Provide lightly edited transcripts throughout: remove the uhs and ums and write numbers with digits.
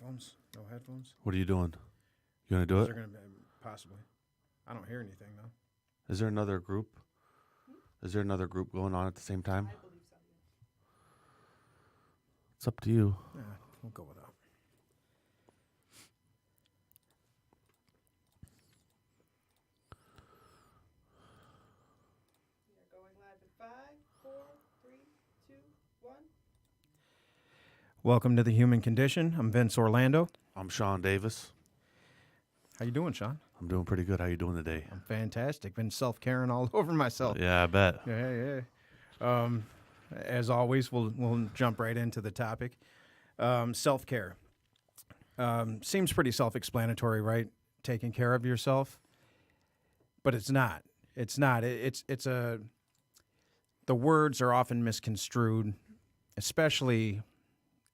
headphones? No headphones? What are you doing? You gonna do it? They're gonna be, possibly. I don't hear anything though. Is there another group? Is there another group going on at the same time? I believe so. It's up to you. Yeah, we'll go without. We are going live at 5, 4, 3, 2, 1. Welcome to the Human Condition. I'm Vince Orlando. I'm Sean Davis. How you doing, Sean? I'm doing pretty good. How you doing today? I'm fantastic. Been self-caring all over myself. Yeah, I bet. Yeah. As always, we'll jump right into the topic. Self-care. Seems pretty self-explanatory, right? Taking care of yourself. But it's not. It's not. The words are often misconstrued, especially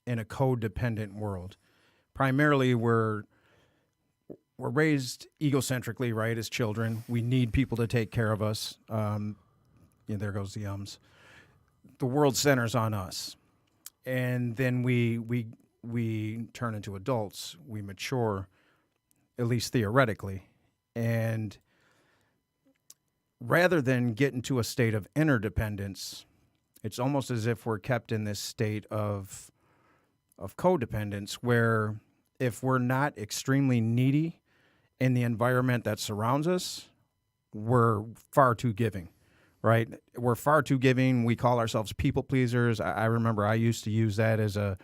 in a codependent world. Primarily, we're raised egocentrically, right, as children. We need people to take care of us. There goes the ums. The world centers on us. And then we turn into adults. We mature, at least theoretically. And rather than get into a state of interdependence, it's almost as if we're kept in this state of codependence where if we're not extremely needy in the environment that surrounds us, we're far too giving, right? We're far too giving. We call ourselves people pleasers. I remember I used to use that as a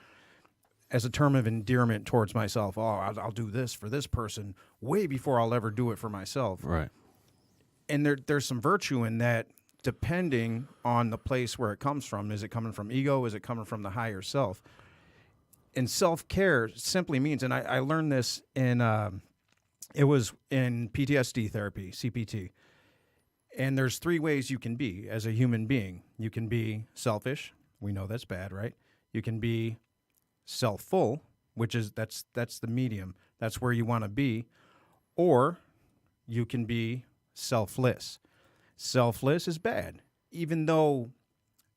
term of endearment towards myself. Oh, I'll do this for this person way before I'll ever do it for myself. Right. And there's some virtue in that depending on the place where it comes from. Is it coming from ego? Is it coming from the higher self? And self-care simply means, and I learned this it was in PTSD therapy, CPT. And there's 3 ways you can be as a human being. You can be selfish. We know that's bad, right? You can be self-full, which is that's the medium. That's where you want to be. Or you can be selfless. Selfless is bad, even though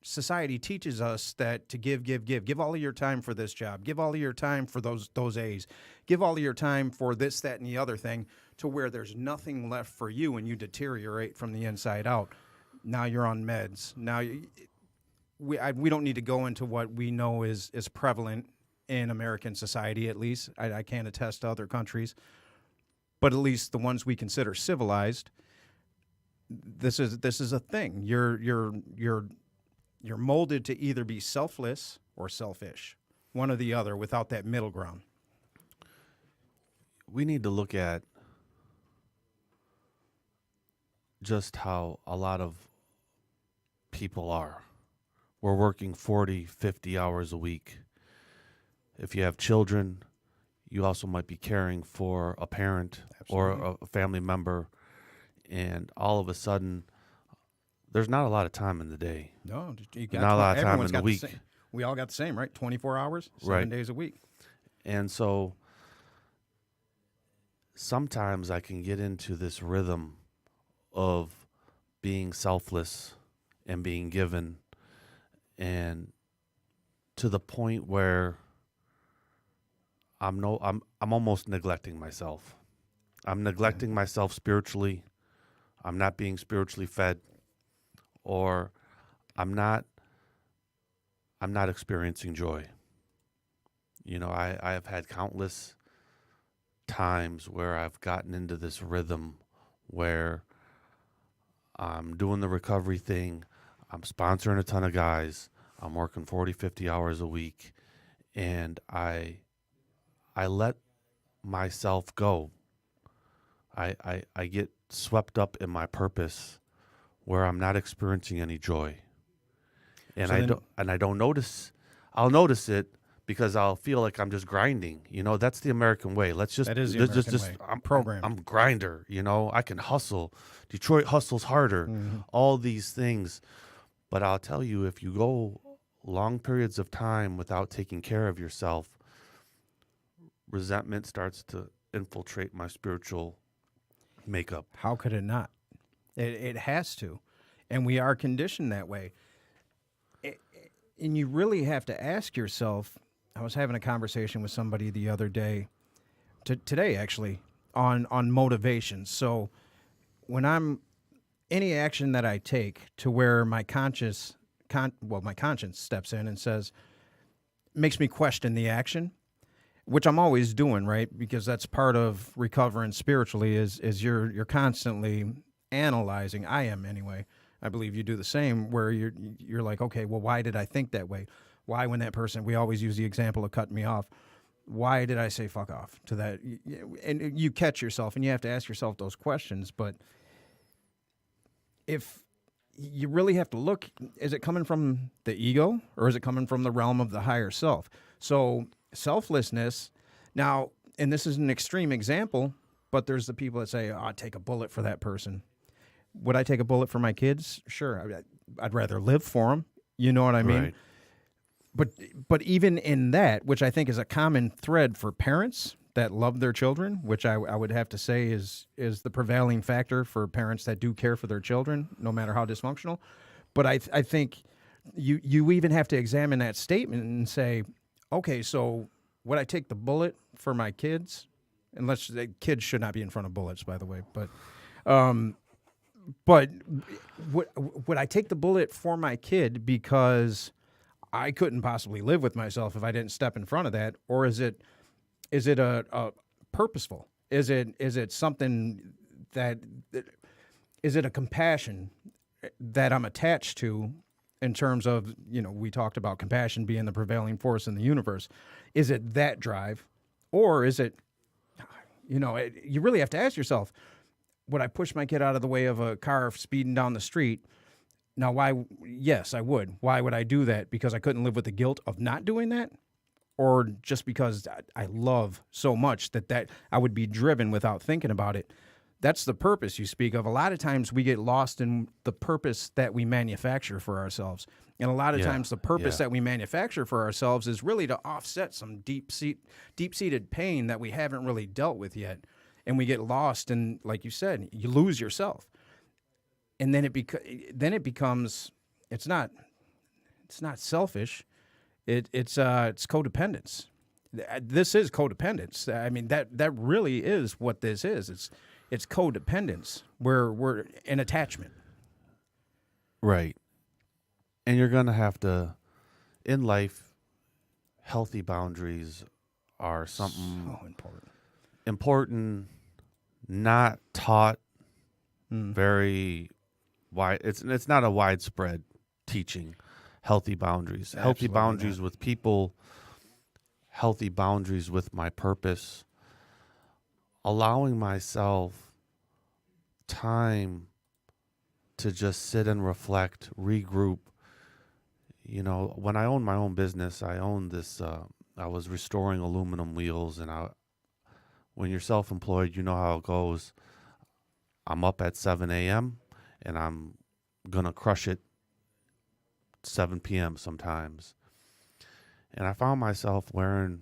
society teaches us that to give all of your time for this job, give all of your time for those A's, give all of your time for this, that, and the other thing, to where there's nothing left for you and you deteriorate from the inside out. Now you're on meds. Now we don't need to go into what we know is prevalent in American society, at least. I can't attest to other countries, but at least the ones we consider civilized. This is a thing. You're molded to either be selfless or selfish, one or the other, without that middle ground. We need to look at just how a lot of people are. We're working 40, 50 hours a week. If you have children, you also might be caring for a parent Absolutely. or a family member, and all of a sudden, there's not a lot of time in the day. No, you got Not a lot of time everyone's in the got week. same. We all got the same, right? 24 hours, 7 Right. days a week. And so sometimes I can get into this rhythm of being selfless and being given, and to the point where I'm almost neglecting myself. I'm neglecting myself spiritually. I'm not being spiritually fed, or I'm not experiencing joy. You know, I have had countless times where I've gotten into this rhythm where I'm doing the recovery thing, I'm sponsoring a ton of guys, I'm working 40, 50 hours a week, and I let myself go. I get swept up in my purpose where I'm not experiencing any joy. And I don't notice. I'll notice it because I'll feel like I'm just grinding. You know, that's the American way. That is the American way. I'm programmed. I'm a grinder. You know, I can hustle. Detroit hustles harder. Mm-hmm. All these things. But I'll tell you, if you go long periods of time without taking care of yourself, resentment starts to infiltrate my spiritual makeup. How could it not? It has to. And we are conditioned that way. And you really have to ask yourself, I was having a conversation with somebody the other day, today actually, on motivation. So when I'm any action that I take to where my my conscience steps in and says, makes me question the action, which I'm always doing, right? Because that's part of recovering spiritually is you're constantly analyzing. I am anyway. I believe you do the same, where you're like, okay, well, why did I think that way? Why, when that person, we always use the example of cutting me off. Why did I say fuck off to that? And you catch yourself, and you have to ask yourself those questions. But if you really have to look, is it coming from the ego, or is it coming from the realm of the higher self? So selflessness, now, and this is an extreme example, but there's the people that say, oh, I'd take a bullet for that person. Would I take a bullet for my kids? Sure. I'd rather live for them. You know what I mean? Right. But even in that, which I think is a common thread for parents that love their children, which I would have to say is the prevailing factor for parents that do care for their children, no matter how dysfunctional. But I think you even have to examine that statement and say, okay, so would I take the bullet for my kids? Unless kids should not be in front of bullets, by the way. But would I take the bullet for my kid because I couldn't possibly live with myself if I didn't step in front of that? Or is it a purposeful? Is it something that is it a compassion that I'm attached to in terms of, we talked about compassion being the prevailing force in the universe. Is it that drive, or is it, you really have to ask yourself, would I push my kid out of the way of a car speeding down the street? Now, why? Yes, I would. Why would I do that? Because I couldn't live with the guilt of not doing that? Or just because I love so much that I would be driven without thinking about it? That's the purpose you speak of. A lot of times we get lost in the purpose that we manufacture for ourselves. And a lot of times the purpose that we manufacture for ourselves is really to offset some deep-seated pain that we haven't really dealt with yet. And we get lost, and like you said, you lose yourself, and then it becomes it's not selfish, it's codependence. This is codependence. I mean that really is what this is. It's codependence. We're an attachment. Right. And you're gonna have to, in life, healthy boundaries are something So important, not taught very wide. It's not a widespread teaching. Healthy boundaries, healthy Absolutely boundaries not. with people, healthy boundaries with my purpose, allowing myself time to just sit and reflect, regroup. When I owned my own business, I owned this. I was restoring aluminum wheels, and when you're self-employed, you know how it goes. I'm up at 7 a.m. and I'm going to crush it 7 p.m. sometimes. And I found myself wearing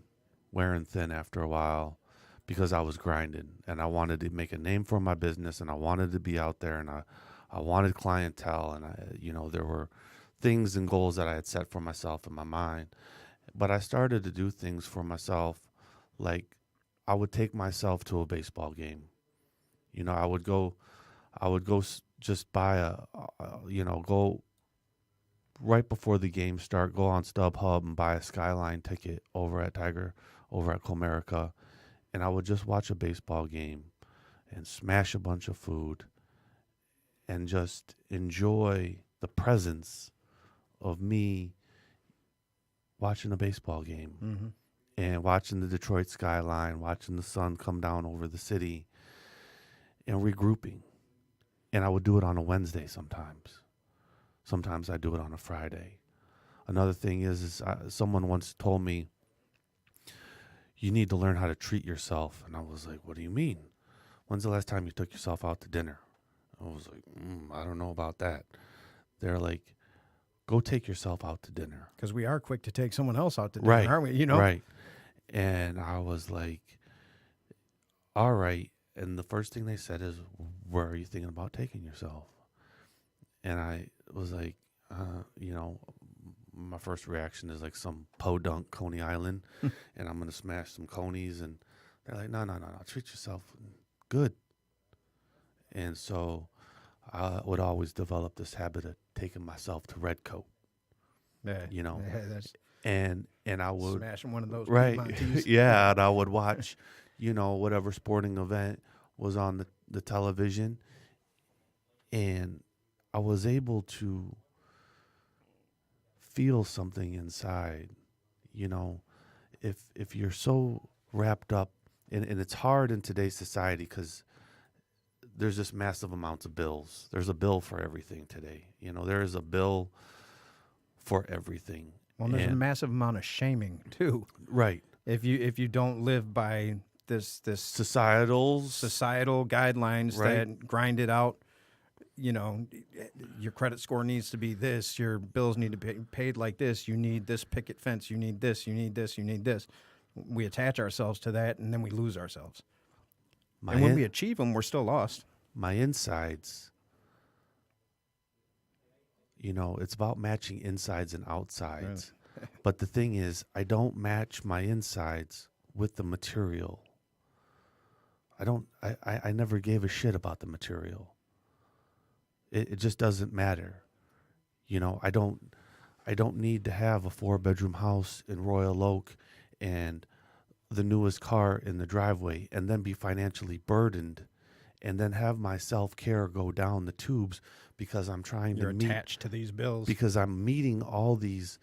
thin after a while because I was grinding, and I wanted to make a name for my business, and I wanted to be out there, and I wanted clientele, and there were things and goals that I had set for myself in my mind. But I started to do things for myself, like I would take myself to a baseball game. I would go just buy go right before the game start, go on StubHub and buy a Skyline ticket over at Comerica, and I would just watch a baseball game and smash a bunch of food and just enjoy the presence of me watching a baseball game. Mm-hmm. And watching the Detroit skyline, watching the sun come down over the city, and regrouping. And I would do it on a Wednesday sometimes. Sometimes I do it on a Friday. Another thing is someone once told me, you need to learn how to treat yourself. And I was like, what do you mean? When's the last time you took yourself out to dinner? I was like, I don't know about that. They're like, go take yourself out to dinner. Because we are quick to take someone else out to dinner, Right, aren't we? Right. And I was like, all right. And the first thing they said is, where are you thinking about taking yourself? And I was like, my first reaction is like some podunk Coney Island, and I'm gonna smash some conies, and they're like, no, treat yourself, good. And so I would always develop this habit of taking myself to Red Coat, Yeah, that's and I would smashing one of those right, Piemontes. yeah, and I would watch, whatever sporting event was on the television, and I was able to feel something inside. If you're so wrapped up, and it's hard in today's society because there's just massive amounts of bills. There's a bill for everything today. There is a bill for everything. Well, there's a massive amount of shaming too. Right. If you don't live by this societal guidelines right. that grind it out, your credit score needs to be this, your bills need to be paid like this, you need this picket fence, you need this, you need this, you need this. We attach ourselves to that, and then we lose ourselves. And when we achieve them, we're still lost. My insides, it's about matching insides and outsides. Right. But the thing is, I don't match my insides with the material. I never gave a shit about the material. It just doesn't matter. I don't need to have a 4-bedroom house in Royal Oak and the newest car in the driveway and then be financially burdened and then have my self-care go down the tubes because I'm trying You're to meet attached to these bills. Because I'm meeting all these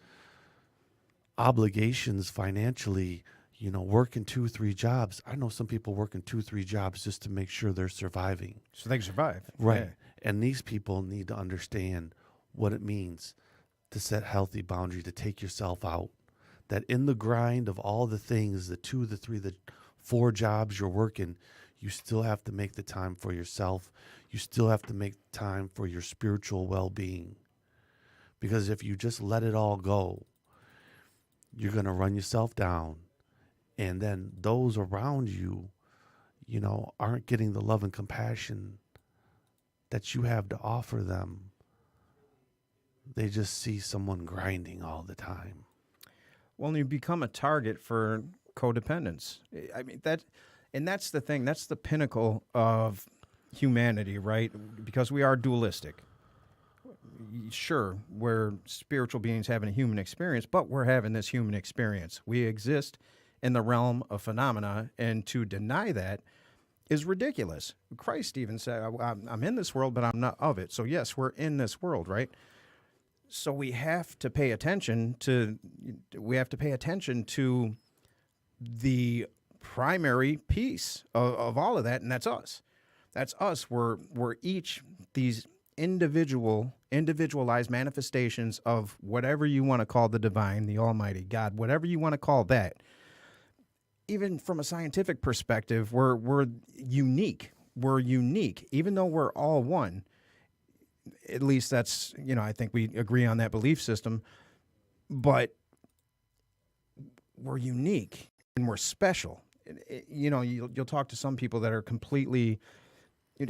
obligations financially, working 2-3 jobs. I know some people working 2-3 jobs just to make sure they're surviving. So they can survive. Right. Yeah. And these people need to understand what it means to set healthy boundaries, to take yourself out. That in the grind of all the things, the 2, the 3, the 4 jobs you're working, you still have to make the time for yourself. You still have to make time for your spiritual well-being. Because if you just let it all go, you're going to run yourself down. And then those around you, aren't getting the love and compassion that you have to offer them. They just see someone grinding all the time. Well, you become a target for codependence. I mean, that's the thing. That's the pinnacle of humanity, right? Because we are dualistic. Sure, we're spiritual beings having a human experience, but we're having this human experience. We exist in the realm of phenomena, and to deny that is ridiculous. Christ even said, I'm in this world, but I'm not of it. So yes, we're in this world, right? So we have to pay attention to the primary piece of all of that, and that's us. That's us. We're each these individualized manifestations of whatever you want to call the divine, the almighty, God, whatever you want to call that. Even from a scientific perspective, we're unique. We're unique, even though we're all one. At least that's, I think we agree on that belief system. But we're unique and we're special. You'll talk to some people that are completely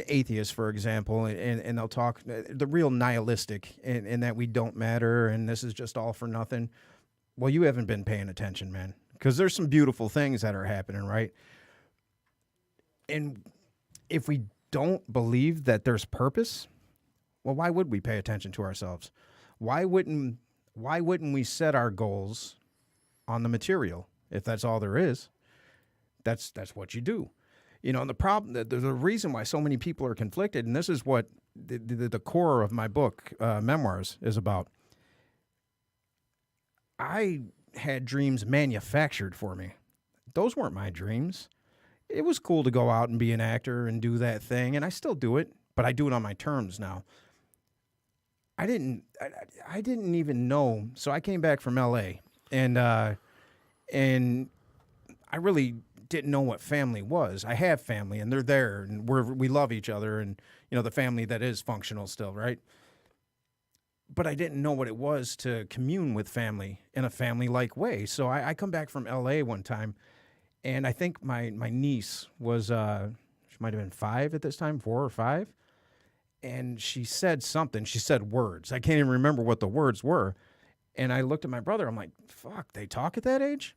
atheists, for example, and they'll talk the real nihilistic in that we don't matter and this is just all for nothing. Well, you haven't been paying attention, man, because there's some beautiful things that are happening, right? And if we don't believe that there's purpose, well, why would we pay attention to ourselves? Why wouldn't we set our goals on the material if that's all there is? That's what you do. And the problem, the reason why so many people are conflicted, and this is what the core of my book, Memoirs, is about. I had dreams manufactured for me. Those weren't my dreams. It was cool to go out and be an actor and do that thing, and I still do it, but I do it on my terms now. I didn't even know. So I came back from L.A. and I really didn't know what family was. I have family, and they're there, and we love each other, and the family that is functional still, right? But I didn't know what it was to commune with family in a family-like way. So I come back from L.A. one time, and I think my niece was she might have been 5 at this time, 4 or 5. And she said something. She said words. I can't even remember what the words were. And I looked at my brother. I'm like, fuck, they talk at that age?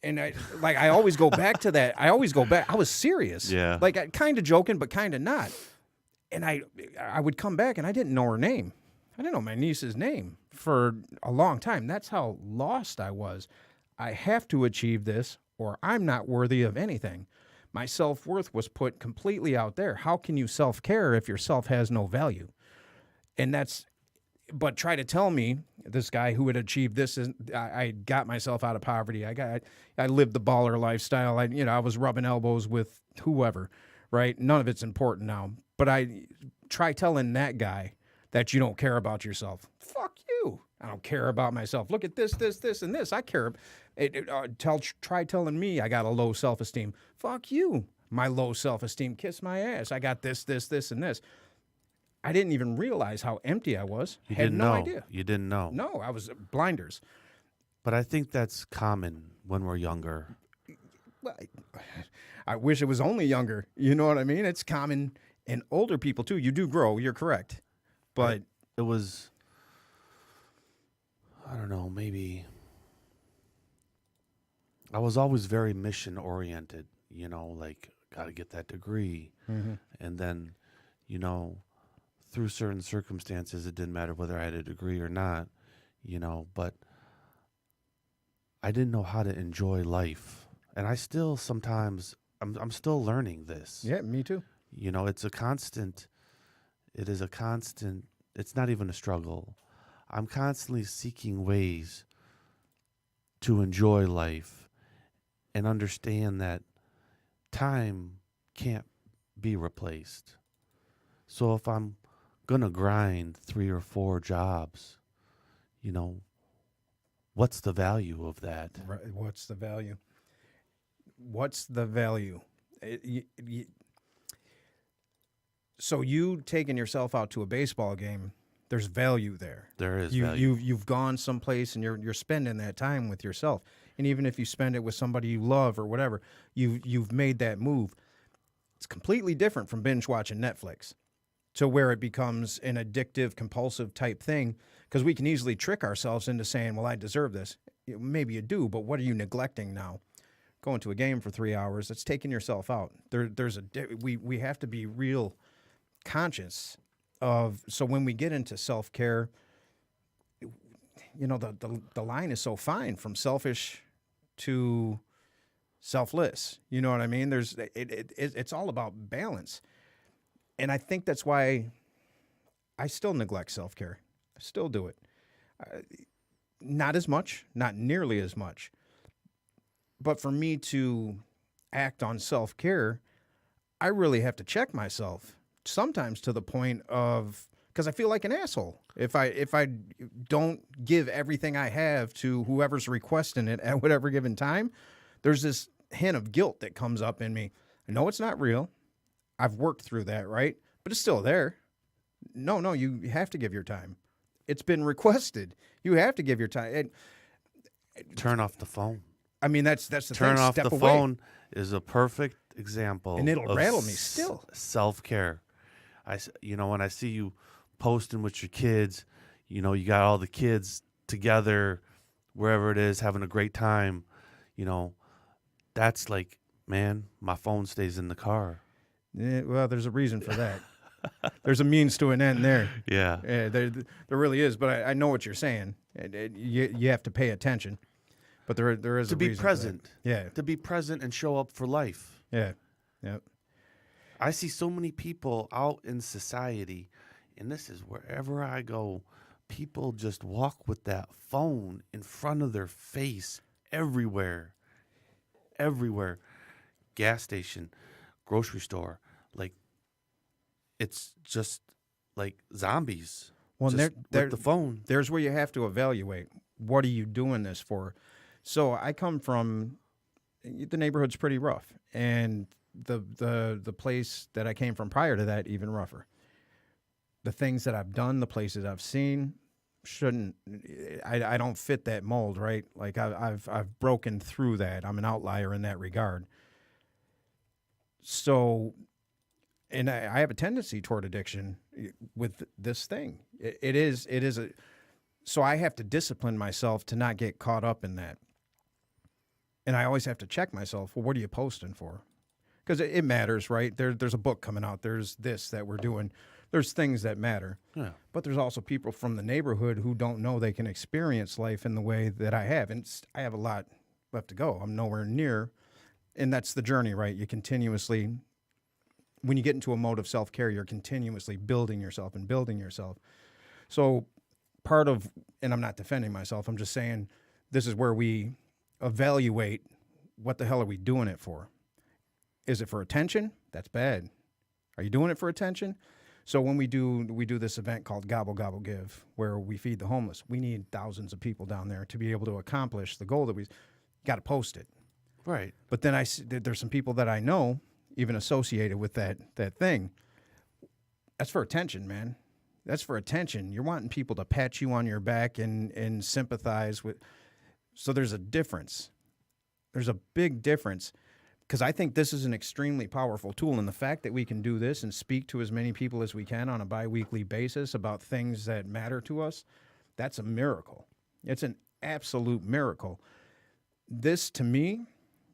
And I always go back to that. I always go back. I was serious. Yeah. Like, kind of joking, but kind of not. And I would come back, and I didn't know her name. I didn't know my niece's name for a long time. That's how lost I was. I have to achieve this, or I'm not worthy of anything. My self-worth was put completely out there. How can you self-care if your self has no value? And but try to tell me, this guy who had achieved this, I got myself out of poverty. I lived the baller lifestyle. I was rubbing elbows with whoever, right? None of it's important now. But I try telling that guy that you don't care about yourself. Fuck you. I don't care about myself. Look at this, and this. I care. Try telling me I got a low self-esteem. Fuck you. My low self-esteem. Kiss my ass. I got this, and this. I didn't even realize how empty I was. You Had didn't no know. idea. You didn't know. No, I was blinders. But I think that's common when we're younger. Well, I wish it was only younger. You know what I mean? It's common in older people too. You do grow. You're correct. But it was, I don't know, maybe I was always very mission oriented, like got to get that degree. mm-hmm. And then, through certain circumstances, it didn't matter whether I had a degree or not, but I didn't know how to enjoy life. And I still sometimes, I'm still learning this. Yeah, me too. It's a constant, it's not even a struggle. I'm constantly seeking ways to enjoy life and understand that time can't be replaced. So if I'm going to grind 3 or 4 jobs, what's the value of that? Right. What's the value? What's the value? So you taking yourself out to a baseball game, there's value there. There is value. You've gone someplace and you're spending that time with yourself. And even if you spend it with somebody you love or whatever, you've made that move. It's completely different from binge watching Netflix to where it becomes an addictive, compulsive type thing, because we can easily trick ourselves into saying, well, I deserve this. Maybe you do, but what are you neglecting now? Going to a game for 3 hours, that's taking yourself out. We have to be real conscious of, so when we get into self-care, the line is so fine from selfish to selfless. You know what I mean? It's all about balance. And I think that's why I still neglect self-care. I still do it. Not as much, not nearly as much. But for me to act on self-care, I really have to check myself, sometimes to the point of, because I feel like an asshole if I don't give everything I have to whoever's requesting it at whatever given time. There's this hint of guilt that comes up in me. I know it's not real. I've worked through that, right? But it's still there. No, you have to give your time. It's been requested. You have to give your time. Turn off the phone. I mean, that's the Turn thing. off Step the away. phone is a perfect example. And it'll of rattle me still. Self-care. When I see you posting with your kids, you got all the kids together, wherever it is, having a great time, that's like, man, my phone stays in the car. Yeah, well, there's a reason for that. There's a means to an end there. Yeah. There really is. But I know what you're saying. You have to pay attention. But there is To a be reason present. For that. Yeah. To be present and show up for life. Yeah. Yep. I see so many people out in society, and this is wherever I go, people just walk with that phone in front of their face everywhere. Everywhere. Gas station, grocery store. Like, it's just like zombies. Well, just with the phone. There's where you have to evaluate. What are you doing this for? So I come from, the neighborhood's pretty rough, and the place that I came from prior to that, even rougher. The things that I've done, the places I've seen, I don't fit that mold, right? Like I've broken through that. I'm an outlier in that regard. So, and I have a tendency toward addiction with this thing. It is So I have to discipline myself to not get caught up in that. And I always have to check myself. Well, what are you posting for? Because it matters, right? There's a book coming out. There's this that we're doing. There's things that matter. Yeah. But there's also people from the neighborhood who don't know they can experience life in the way that I have. And I have a lot left to go. I'm nowhere near. And that's the journey, right? You continuously, when you get into a mode of self-care, you're continuously building yourself and building yourself. So part of, and I'm not defending myself, I'm just saying this is where we evaluate what the hell are we doing it for? Is it for attention? That's bad. Are you doing it for attention? So when we do this event called Gobble Gobble Give, where we feed the homeless, we need thousands of people down there to be able to accomplish the goal that we got to post it. Right. But then there's some people that I know, even associated with that thing. That's for attention, man. That's for attention. You're wanting people to pat you on your back and sympathize with. So there's a difference. There's a big difference. Because I think this is an extremely powerful tool. And the fact that we can do this and speak to as many people as we can on a biweekly basis about things that matter to us, that's a miracle. It's an absolute miracle. This, to me,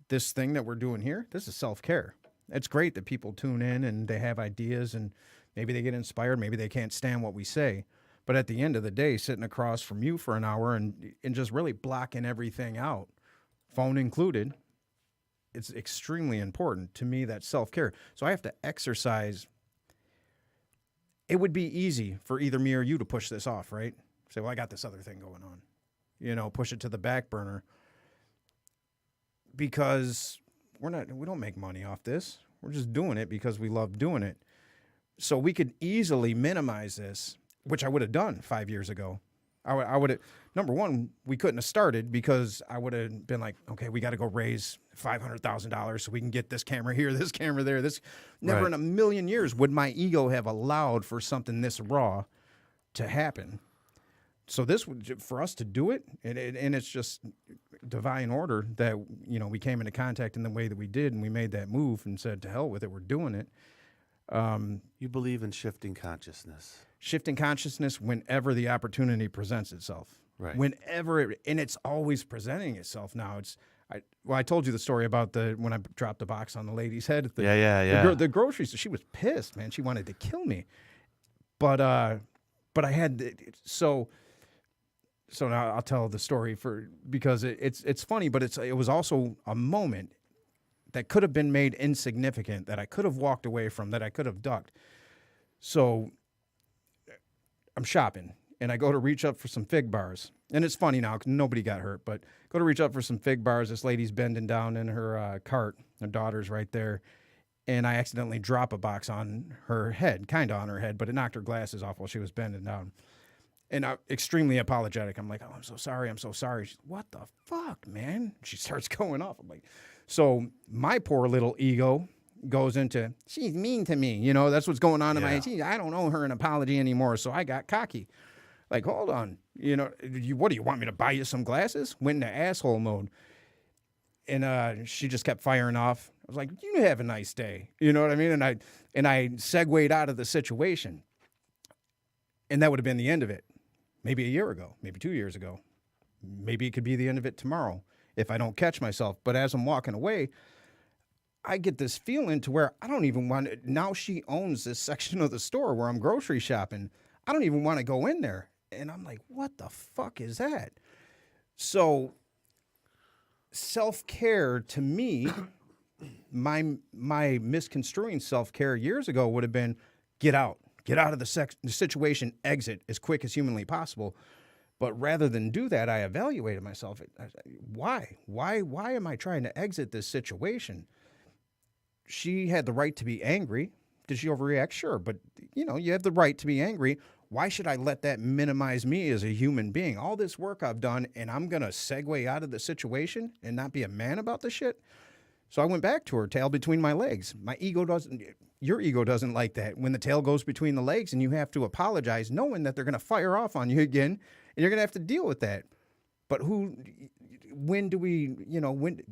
this thing that we're doing here, this is self-care. It's great that people tune in and they have ideas and maybe they get inspired. Maybe they can't stand what we say. But at the end of the day, sitting across from you for an hour and just really blocking everything out, phone included, it's extremely important to me. That self-care. So I have to exercise. It would be easy for either me or you to push this off, right? Say, well, I got this other thing going on. Push it to the back burner because we don't make money off this. We're just doing it because we love doing it. So we could easily minimize this, which I would have done 5 years ago. I would have, number one, we couldn't have started because I would have been like, okay, we got to go raise $500,000 so we can get this camera here, this camera there. Never in a million years would my ego have allowed for something this raw to happen. So this would, for us to do it, and it's just divine order that, we came into contact in the way that we did, and we made that move and said, to hell with it, we're doing it. You believe in shifting consciousness. Shifting consciousness whenever the opportunity presents itself. Right. Whenever, and it's always presenting itself now. I told you the story about when I dropped the box on the lady's head. The grocery store, she was pissed, man. She wanted to kill me. But I had, so now I'll tell the story because it's funny, but it was also a moment that could have been made insignificant, that I could have walked away from, that I could have ducked. So I'm shopping, and I go to reach up for some fig bars. And it's funny now, 'cause nobody got hurt, but go to reach up for some fig bars. This lady's bending down in her cart. Her daughter's right there. And I accidentally drop a box on her head, kind of on her head, but it knocked her glasses off while she was bending down. And I'm extremely apologetic. I'm like, oh, I'm so sorry. She's, what the fuck, man? She starts going off. I'm like, so my poor little ego goes into, she's mean to me. That's what's going on in my head. I don't owe her an apology anymore. So I got cocky. Like, hold on. What do you want me to buy you some glasses? Went into asshole mode. And she just kept firing off. I was like, you have a nice day. You know what I mean? And I segued out of the situation. And that would have been the end of it. Maybe a year ago, maybe 2 years ago. Maybe it could be the end of it tomorrow if I don't catch myself. But as I'm walking away, I get this feeling to where I don't even want to. Now she owns this section of the store where I'm grocery shopping. I don't even want to go in there. And I'm like, what the fuck is that? So self-care to me, my misconstruing self-care years ago would have been get out of the situation, exit as quick as humanly possible. But rather than do that, I evaluated myself. Why am I trying to exit this situation? She had the right to be angry. Did she overreact? Sure. But, you have the right to be angry. Why should I let that minimize me as a human being? All this work I've done, and I'm going to segue out of the situation and not be a man about the shit? So I went back to her, tail between my legs. Your ego doesn't like that. When the tail goes between the legs and you have to apologize knowing that they're going to fire off on you again, and you're going to have to deal with that. But when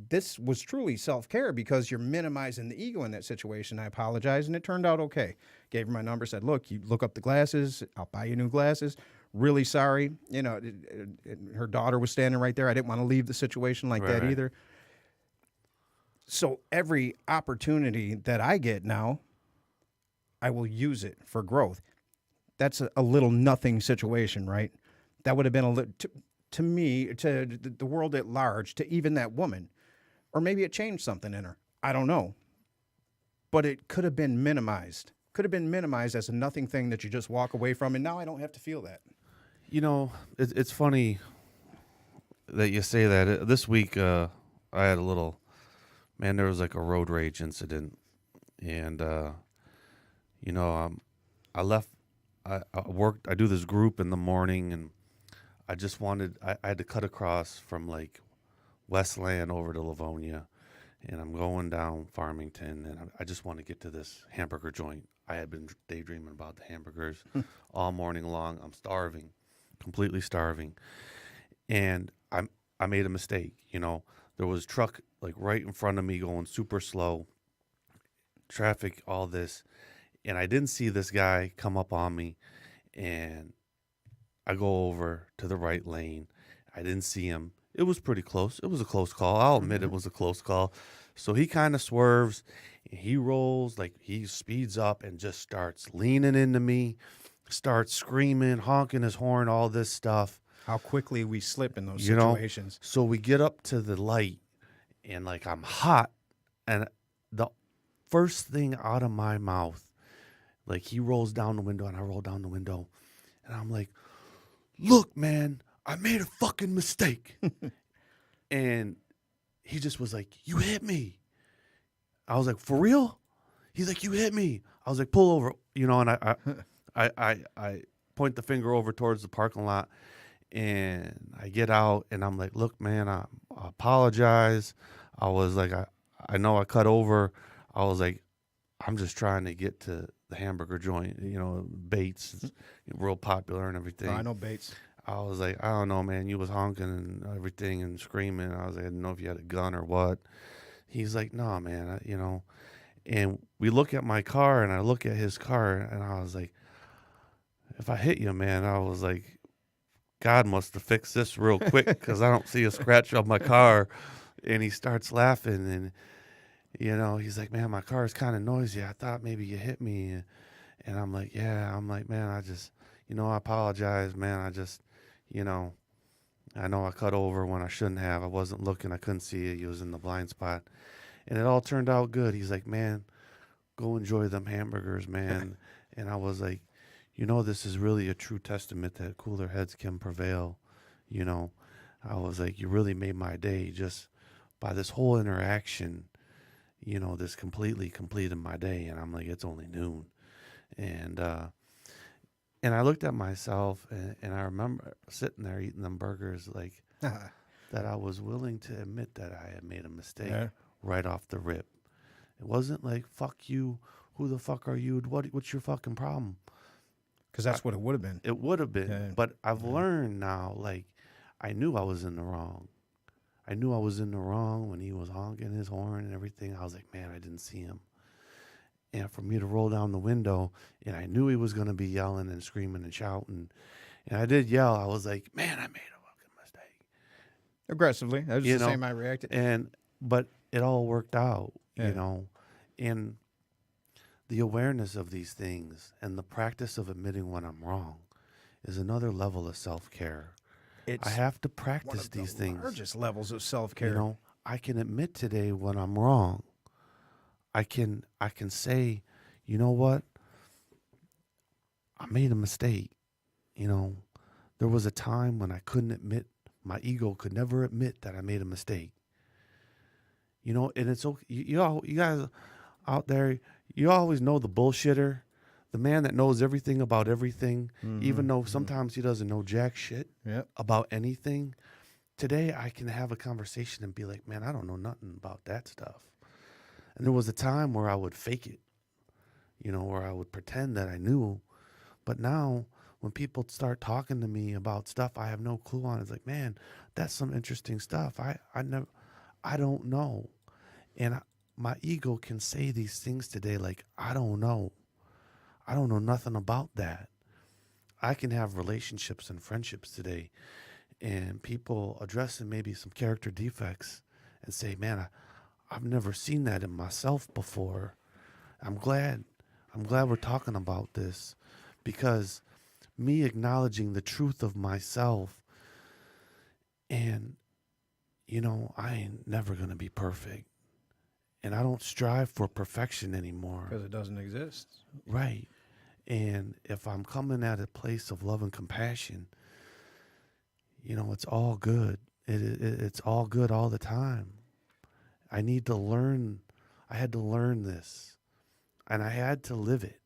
this was truly self-care because you're minimizing the ego in that situation. I apologized, and it turned out okay. Gave her my number, said, look, you look up the glasses. I'll buy you new glasses. really sorry. Her daughter was standing right there. I didn't want to leave the situation like that Right. either. So every opportunity that I get now, I will use it for growth. That's a little nothing situation, right? That would have been a little, to me, to the world at large, to even that woman. Or maybe it changed something in her. I don't know. But it could have been minimized. Could have been minimized as a nothing thing that you just walk away from, and now I don't have to feel that. It's funny that you say that. This week, I had there was like a road rage incident. And, I left, I worked, I do this group in the morning, and I just I had to cut across from like Westland over to Livonia, and I'm going down Farmington, and I just want to get to this hamburger joint. I had been daydreaming about the hamburgers all morning long. I'm starving, completely starving. And I made a mistake. There was a truck like right in front of me going super slow, traffic, all this. And I didn't see this guy come up on me, and I go over to the right lane. I didn't see him. It was pretty close. It was a close call. I'll admit it was a close call. So he kind of swerves, and he rolls, like he speeds up and just starts leaning into me, starts screaming, honking his horn, all this stuff. How quickly we slip in those situations. So we get up to the light, and like I'm hot, and the first thing out of my mouth, like he rolls down the window, and I roll down the window, and I'm like, "Look, man, I made a fucking mistake." And he just was like, "You hit me." I was like, "For real?" He's like, "You hit me." I was like, "Pull over," and I point the finger over towards the parking lot, and I get out, and I'm like, "Look, man, I apologize." I was like, I know I cut over. I was like, I'm just trying to get to the hamburger joint, Bates, is real popular and everything. I know Bates. I was like, I don't know, man. You was honking and everything and screaming. I was like, I didn't know if you had a gun or what. He's like, no, man, And we look at my car, and I look at his car, and I was like, if I hit you, man, I was like, God must have fixed this real quick, because I don't see a scratch on my car. And he starts laughing, and he's like, man, my car is kind of noisy. I thought maybe you hit me. And I'm like, yeah. I'm like, man, I just, I apologize, man. I just, I know I cut over when I shouldn't have. I wasn't looking. I couldn't see it. He was in the blind spot. And it all turned out good. He's like, man, go enjoy them hamburgers, man. And I was like, this is really a true testament that cooler heads can prevail. I was like, you really made my day just by this whole interaction. This completely completed my day. And I'm like, it's only noon. And I looked at myself, and I remember sitting there eating them burgers, like that I was willing to admit that I had made a mistake right off the rip. It wasn't like, fuck you, who the fuck are you, what's your fucking problem? Because that's what it would have been. It would have been, but I've learned now, like, I knew I was in the wrong. I knew I was in the wrong when he was honking his horn and everything. I was like, man, I didn't see him. And for me to roll down the window, and I knew he was going to be yelling and screaming and shouting. And I did yell. I was like, man, I made a fucking mistake. Aggressively. That was the same I reacted. But it all worked out, And the awareness of these things and the practice of admitting when I'm wrong is another level of self-care. I have to practice these things. Largest levels of self-care. I can admit today when I'm wrong. I can say, you know what? I made a mistake. There was a time when I couldn't admit, my ego could never admit that I made a mistake. And it's okay. You guys out there, you always know the bullshitter, the man that knows everything about everything, even though sometimes he doesn't know jack shit about anything. Today, I can have a conversation and be like, man, I don't know nothing about that stuff. And there was a time where I would fake it, where I would pretend that I knew. But now, when people start talking to me about stuff I have no clue on, it's like, man, that's some interesting stuff. I don't know. And my ego can say these things today like, I don't know. I don't know nothing about that. I can have relationships and friendships today, and people addressing maybe some character defects and say, man, I've never seen that in myself before. I'm glad we're talking about this, because me acknowledging the truth of myself, and, I ain't never going to be perfect. And I don't strive for perfection anymore. Because it doesn't exist. Right. And if I'm coming at a place of love and compassion, it's all good. It's all good all the time. I had to learn this, and I had to live it.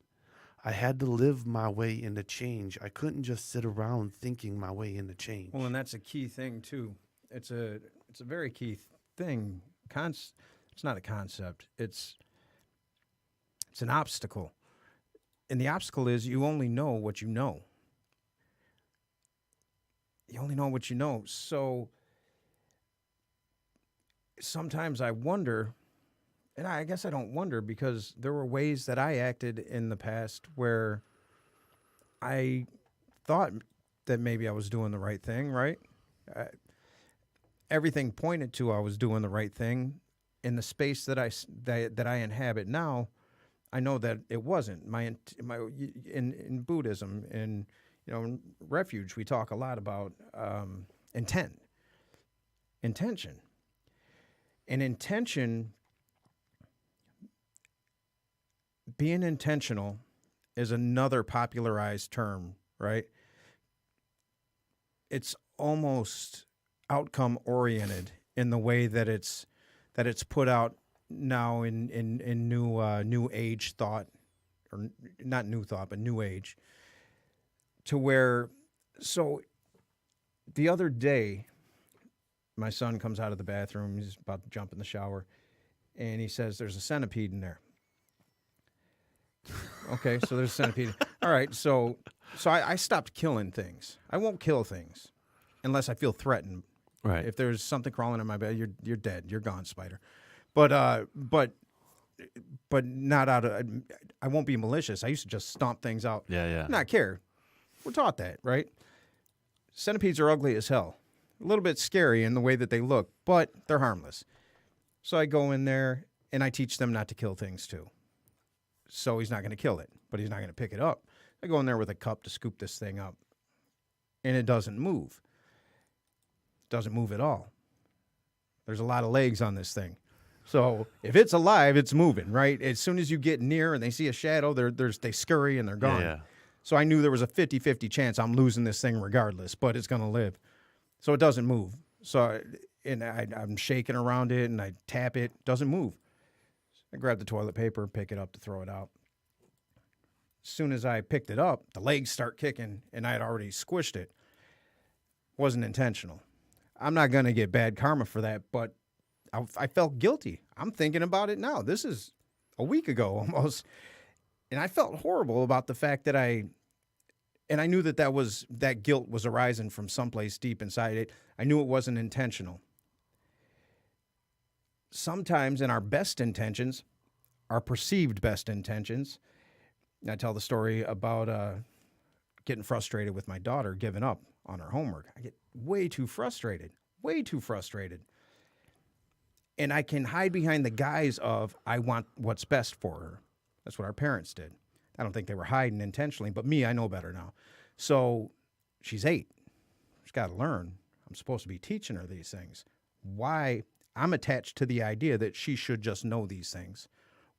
I had to live my way into change. I couldn't just sit around thinking my way into change. Well, and that's a key thing too. It's a very key thing. It's not a concept. It's an obstacle. And the obstacle is you only know what you know. You only know what you know. So sometimes I wonder, and I guess I don't wonder, because there were ways that I acted in the past where I thought that maybe I was doing the right thing, right? Everything pointed to I was doing the right thing. In the space that I inhabit now, I know that it wasn't. In Buddhism, in refuge, we talk a lot about intention. And intention, being intentional, is another popularized term, right? It's almost outcome oriented in the way that it's put out now in new age thought, or not new thought, but new age, to where, so the other day, my son comes out of the bathroom, he's about to jump in the shower, and he says, there's a centipede in there. Okay, so there's a centipede. All right, so I stopped killing things. I won't kill things unless I feel threatened. Right. If there's something crawling in my bed, you're dead. You're gone, spider. But not out of. I won't be malicious. I used to just stomp things out. Yeah. Not care. We're taught that, right? Centipedes are ugly as hell. A little bit scary in the way that they look, but they're harmless. So I go in there and I teach them not to kill things too. So he's not going to kill it, but he's not going to pick it up. I go in there with a cup to scoop this thing up, and it doesn't move. Doesn't move at all. There's a lot of legs on this thing. So if it's alive, it's moving, right? As soon as you get near and they see a shadow, they scurry and they're gone. Yeah. So I knew there was a 50-50 chance I'm losing this thing regardless, but it's going to live. So it doesn't move. So I'm shaking around it and I tap it. Doesn't move. I grab the toilet paper, pick it up to throw it out. As soon as I picked it up, the legs start kicking and I had already squished it. Wasn't intentional. I'm not going to get bad karma for that, but I felt guilty. I'm thinking about it now. This is a week ago almost. And I felt horrible about the fact that I knew that guilt was arising from someplace deep inside it. I knew it wasn't intentional. Sometimes in our best intentions, our perceived best intentions, I tell the story about getting frustrated with my daughter giving up on her homework. I get way too frustrated. And I can hide behind the guise of, I want what's best for her. That's what our parents did. I don't think they were hiding intentionally, but me, I know better now. So she's 8. She's got to learn. I'm supposed to be teaching her these things. Why? I'm attached to the idea that she should just know these things.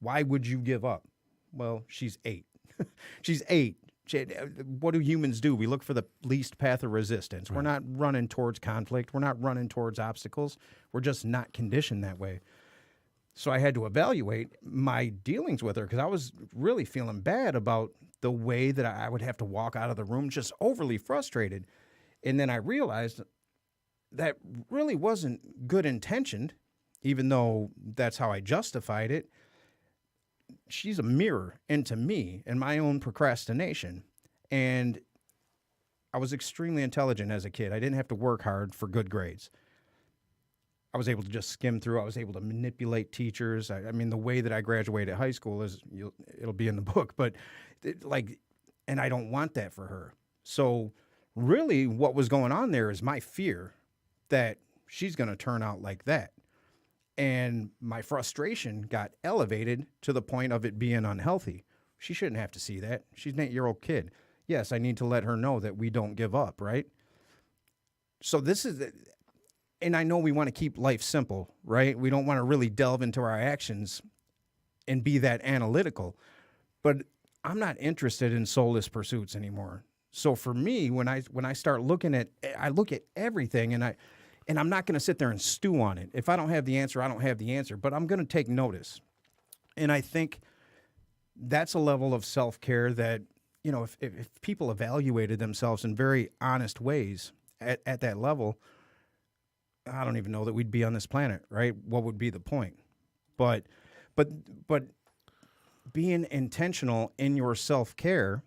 Why would you give up? Well, she's 8. She's 8. What do humans do? We look for the least path of resistance. Right. We're not running towards conflict. We're not running towards obstacles. We're just not conditioned that way. So I had to evaluate my dealings with her because I was really feeling bad about the way that I would have to walk out of the room just overly frustrated. And then I realized that really wasn't good intentioned, even though that's how I justified it. She's a mirror into me and my own procrastination. And I was extremely intelligent as a kid. I didn't have to work hard for good grades. I was able to just skim through. I was able to manipulate teachers. I mean, the way that I graduated high school it'll be in the book, but and I don't want that for her. So really what was going on there is my fear that she's going to turn out like that. And my frustration got elevated to the point of it being unhealthy. She shouldn't have to see that. She's an 8-year-old kid. Yes, I need to let her know that we don't give up, right? So this is, and I know we want to keep life simple, right? We don't want to really delve into our actions and be that analytical. But I'm not interested in soulless pursuits anymore. So for me, when I start looking at, I look at everything, and I'm not going to sit there and stew on it. If I don't have the answer, I don't have the answer. But I'm going to take notice, and I think that's a level of self-care that, if people evaluated themselves in very honest ways at that level, I don't even know that we'd be on this planet, right? What would be the point? But being intentional in your self-care,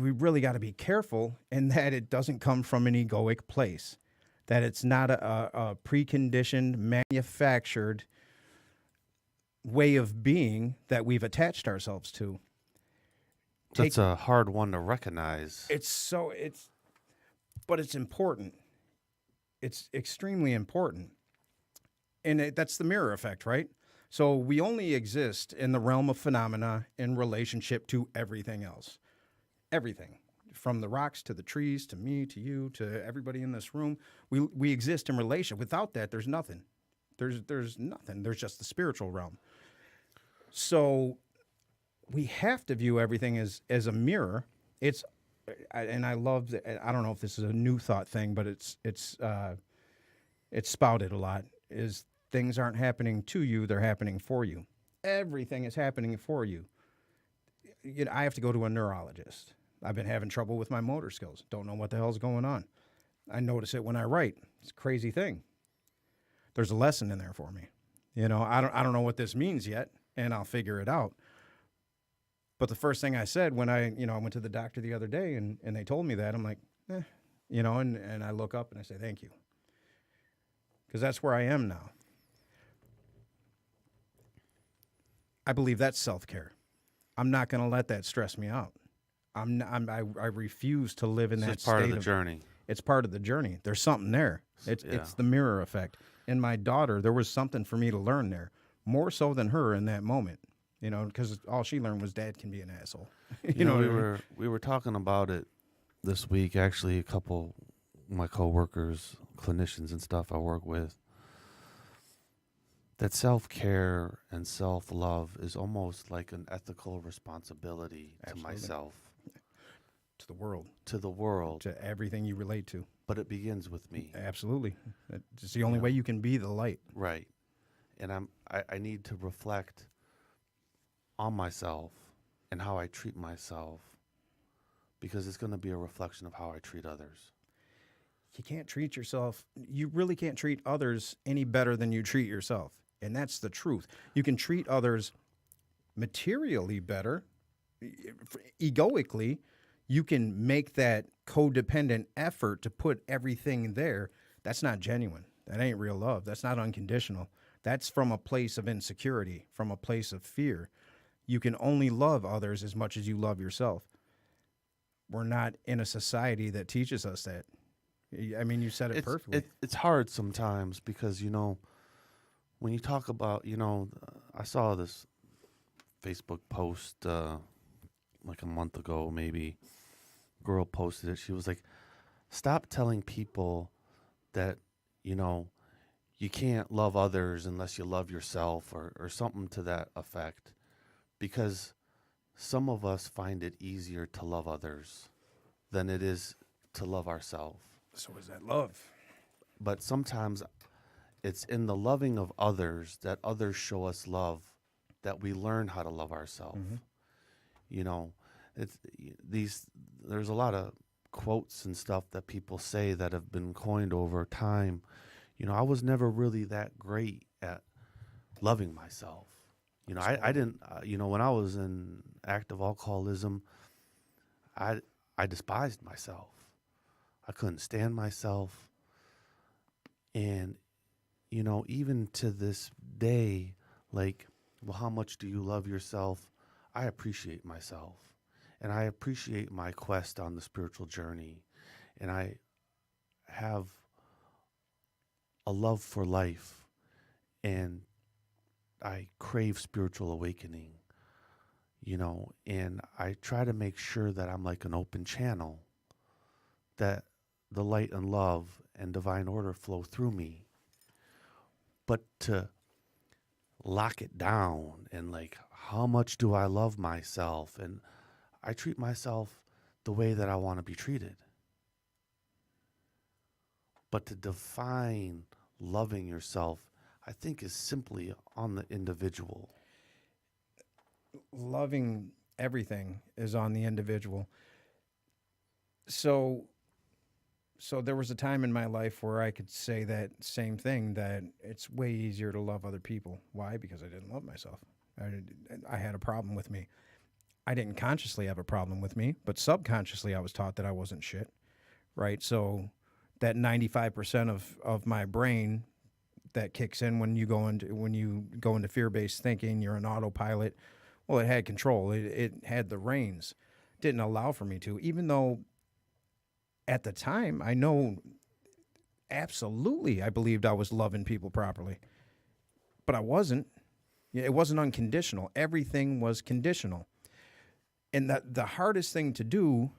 we really got to be careful in that it doesn't come from an egoic place, that it's not a preconditioned, manufactured way of being that we've attached ourselves to. That's a hard one to recognize. But it's important. It's extremely important. And that's the mirror effect, right? So we only exist in the realm of phenomena in relationship to everything else. Everything. From the rocks to the trees to me to you to everybody in this room. We exist in relation. Without that, there's nothing. There's nothing. There's just the spiritual realm. So we have to view everything as a mirror. And I love that. I don't know if this is a new thought thing, but it's spouted a lot. Is things aren't happening to you; they're happening for you. Everything is happening for you. I have to go to a neurologist. I've been having trouble with my motor skills. Don't know what the hell's going on. I notice it when I write. It's a crazy thing. There's a lesson in there for me. I don't know what this means yet, and I'll figure it out. But the first thing I said when I went to the doctor the other day and they told me that, I'm like, and I look up and I say, thank you. Because that's where I am now. I believe that's self-care. I'm not going to let that stress me out. I refuse to live in that It's part state of the journey. It's part of the journey. There's something there. It's the mirror effect. In my daughter, there was something for me to learn there, more so than her in that moment. Because all she learned was dad can be an asshole. We were talking about it this week. Actually, a couple of my coworkers, clinicians and stuff I work with, that self-care and self-love is almost like an ethical responsibility Absolutely. to myself, To the world. To everything you relate to. But it begins with me. Absolutely. It's the only way you can be the light. Right. And I need to reflect on myself and how I treat myself, because it's going to be a reflection of how I treat others. You can't treat yourself. You really can't treat others any better than you treat yourself. And that's the truth. You can treat others materially better. Egoically, you can make that codependent effort to put everything there. That's not genuine. That ain't real love. That's not unconditional. That's from a place of insecurity, from a place of fear. You can only love others as much as you love yourself. We're not in a society that teaches us that. I mean, you said it perfectly. It's hard sometimes because, when you talk about, I saw this Facebook post like a month ago, maybe. Girl posted it. She was like, stop telling people that, you can't love others unless you love yourself, or something to that effect. Because some of us find it easier to love others than it is to love ourselves. So is that love? But sometimes it's in the loving of others that others show us love, that we learn how to love ourselves. Mm-hmm. There's a lot of quotes and stuff that people say that have been coined over time. I was never really that great at loving myself. I didn't, when I was in active alcoholism, I despised myself. I couldn't stand myself. And, even to this day, like, well, how much do you love yourself? I appreciate myself. And I appreciate my quest on the spiritual journey. And I have a love for life. And I crave spiritual awakening, and I try to make sure that I'm like an open channel, that the light and love and divine order flow through me. But to lock it down and like, how much do I love myself? And I treat myself the way that I want to be treated. But to define loving yourself, I think, is simply on the individual. Loving everything is on the individual. So there was a time in my life where I could say that same thing, that it's way easier to love other people. Why? Because I didn't love myself. I had a problem with me. I didn't consciously have a problem with me, but subconsciously I was taught that I wasn't shit, right? So that 95% of my brain that kicks in when you go into fear-based thinking, you're an autopilot. Well, it had control. It had the reins. Didn't allow for me to, even though at the time I know absolutely I believed I was loving people properly, but I wasn't. It wasn't unconditional. Everything was conditional. And that the hardest thing to do